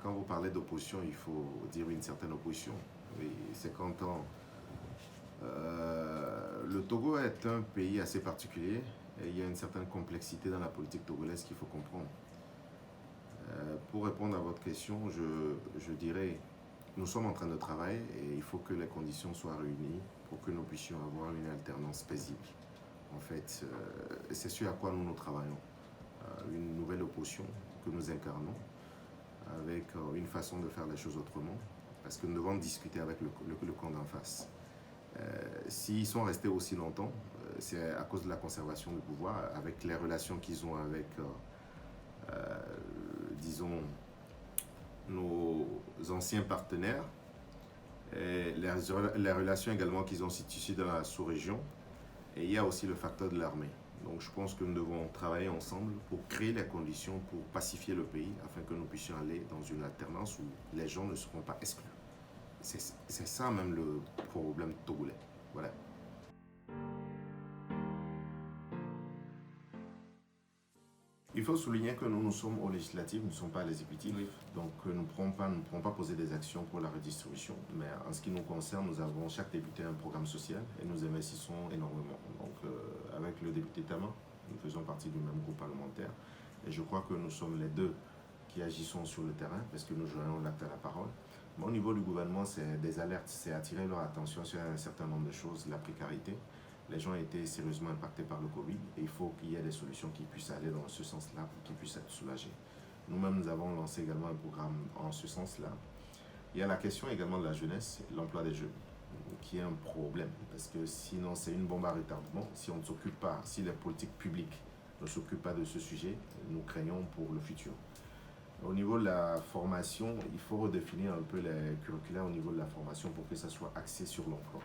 Quand vous parlez d'opposition, il faut dire une certaine opposition. Oui, c'est le Togo est un pays assez particulier et il y a une certaine complexité dans la politique togolaise qu'il faut comprendre. Pour répondre à votre question, je dirais, nous sommes en train de travailler et il faut que les conditions soient réunies pour que nous puissions avoir une alternance paisible. En fait, c'est ce à quoi nous travaillons. Une nouvelle opposition que nous incarnons avec une façon de faire les choses autrement, parce que nous devons discuter avec le camp d'en face. S'ils sont restés aussi longtemps, c'est à cause de la conservation du pouvoir, avec les relations qu'ils ont avec, disons, nos anciens partenaires, et les relations également qu'ils ont situées dans la sous-région. Et il y a aussi le facteur de l'armée. Donc je pense que nous devons travailler ensemble pour créer les conditions pour pacifier le pays afin que nous puissions aller dans une alternance où les gens ne seront pas exclus. C'est ça même le problème togolais. Voilà. Il faut souligner que nous sommes aux législatives, nous ne sommes pas à l'exécutif. Oui. Donc nous ne pourrons pas poser des actions pour la redistribution. Mais en ce qui nous concerne, nous avons chaque député un programme social et nous investissons énormément. Donc avec le député Tama, nous faisons partie du même groupe parlementaire. Et je crois que nous sommes les deux qui agissons sur le terrain parce que nous jouons l'acte à la parole. Mais au niveau du gouvernement, c'est des alertes, c'est attirer leur attention sur un certain nombre de choses, la précarité. Les gens ont été sérieusement impactés par le Covid et il faut qu'il y ait des solutions qui puissent aller dans ce sens-là pour qu'ils puissent être soulagés. Nous-mêmes, nous avons lancé également un programme en ce sens-là. Il y a la question également de la jeunesse, l'emploi des jeunes, qui est un problème parce que sinon c'est une bombe à retardement. Si on ne s'occupe pas, si les politiques publiques ne s'occupent pas de ce sujet, nous craignons pour le futur. Au niveau de la formation, il faut redéfinir un peu les curricula au niveau de la formation pour que ça soit axé sur l'emploi.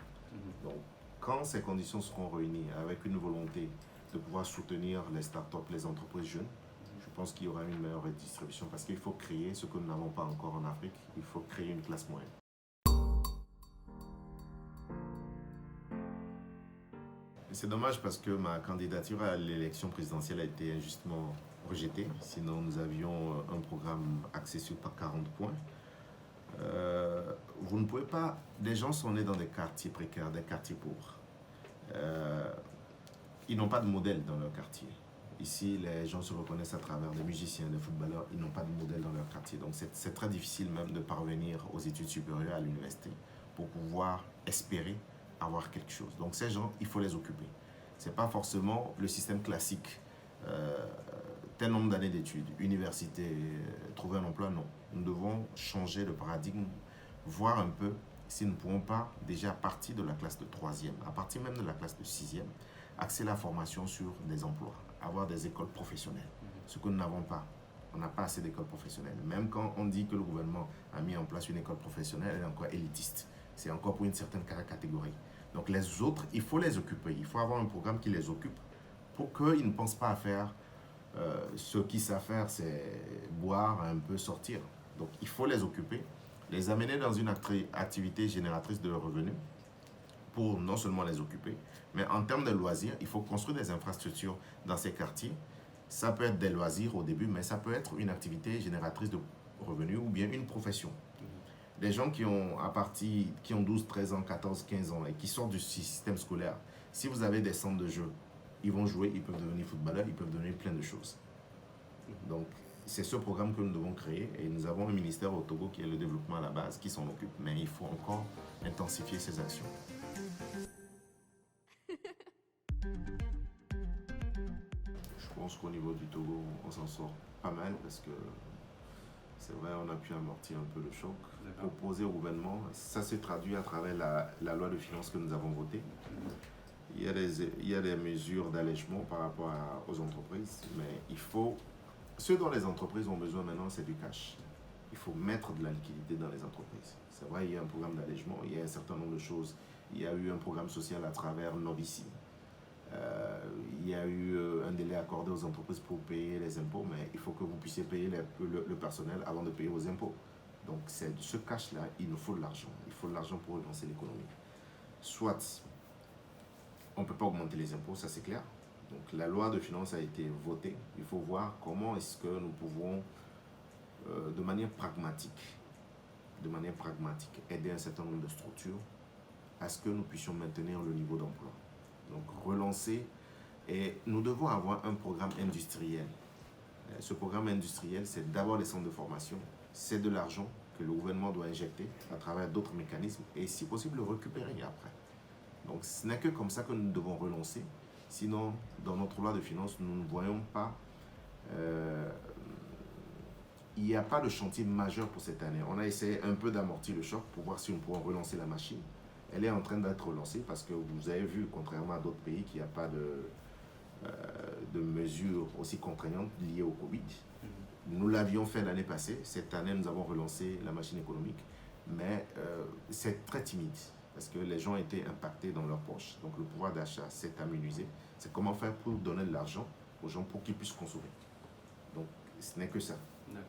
Donc, quand ces conditions seront réunies avec une volonté de pouvoir soutenir les startups, les entreprises jeunes, je pense qu'il y aura une meilleure redistribution parce qu'il faut créer ce que nous n'avons pas encore en Afrique, il faut créer une classe moyenne. C'est dommage parce que ma candidature à l'élection présidentielle a été injustement rejetée. Sinon, nous avions un programme axé sur 40 points. Vous ne pouvez pas... Des gens sont nés dans des quartiers précaires, des quartiers pauvres. Ils n'ont pas de modèle dans leur quartier. Ici, les gens se reconnaissent à travers des musiciens, des footballeurs. Ils n'ont pas de modèle dans leur quartier. Donc, c'est très difficile même de parvenir aux études supérieures à l'université pour pouvoir espérer avoir quelque chose. Donc, ces gens, il faut les occuper. Ce n'est pas forcément le système classique. Tel nombre d'années d'études, université, trouver un emploi, non. Nous devons changer le paradigme, voir un peu si nous ne pouvons pas, déjà à partir de la classe de 3e, à partir même de la classe de 6e, axer la formation sur des emplois, avoir des écoles professionnelles, ce que nous n'avons pas. On n'a pas assez d'écoles professionnelles. Même quand on dit que le gouvernement a mis en place une école professionnelle, elle est encore élitiste. C'est encore pour une certaine catégorie. Donc les autres, il faut les occuper. Il faut avoir un programme qui les occupe pour qu'ils ne pensent pas à faire ce qu'ils savent faire, c'est boire, un peu sortir. Donc il faut les occuper, les amener dans une activité génératrice de revenus pour non seulement les occuper, mais en termes de loisirs, il faut construire des infrastructures dans ces quartiers. Ça peut être des loisirs au début, mais ça peut être une activité génératrice de revenus ou bien une profession. Des gens qui ont 12, 13 ans, 14, 15 ans et qui sortent du système scolaire, si vous avez des centres de jeu, ils vont jouer, ils peuvent devenir footballeurs, ils peuvent devenir plein de choses. Donc, c'est ce programme que nous devons créer et nous avons un ministère au Togo qui est le développement à la base, qui s'en occupe. Mais il faut encore intensifier ces actions. Je pense qu'au niveau du Togo, on s'en sort pas mal parce que c'est vrai, on a pu amortir un peu le choc. Proposer au gouvernement, ça se traduit à travers la loi de finances que nous avons votée. Il y a des mesures d'allègement par rapport aux entreprises, mais il faut... Ce dont les entreprises ont besoin maintenant, c'est du cash. Il faut mettre de la liquidité dans les entreprises. C'est vrai, il y a un programme d'allègement, il y a un certain nombre de choses. Il y a eu un programme social à travers Novici. Il y a eu un délai accordé aux entreprises pour payer les impôts, mais il faut que vous puissiez payer le personnel avant de payer vos impôts. Donc, c'est ce cash-là, il nous faut de l'argent. Il faut de l'argent pour relancer l'économie. Soit on ne peut pas augmenter les impôts, ça c'est clair. Donc la loi de finances a été votée. Il faut voir comment est-ce que nous pouvons de manière pragmatique, aider un certain nombre de structures à ce que nous puissions maintenir le niveau d'emploi. Donc relancer, et nous devons avoir un programme industriel. Ce programme industriel, c'est d'abord les centres de formation, c'est de l'argent que le gouvernement doit injecter à travers d'autres mécanismes et si possible le récupérer après. Donc ce n'est que comme ça que nous devons relancer. Sinon, dans notre loi de finances, nous ne voyons pas, il n'y a pas de chantier majeur pour cette année. On a essayé un peu d'amortir le choc pour voir si nous pouvons relancer la machine. Elle est en train d'être relancée parce que vous avez vu, contrairement à d'autres pays, qu'il n'y a pas de mesures aussi contraignantes liées au Covid. Nous l'avions fait l'année passée. Cette année, nous avons relancé la machine économique. Mais c'est très timide parce que les gens étaient impactés dans leur poche. Donc le pouvoir d'achat s'est amenuisé. C'est comment faire pour donner de l'argent aux gens pour qu'ils puissent consommer. Donc ce n'est que ça. D'accord.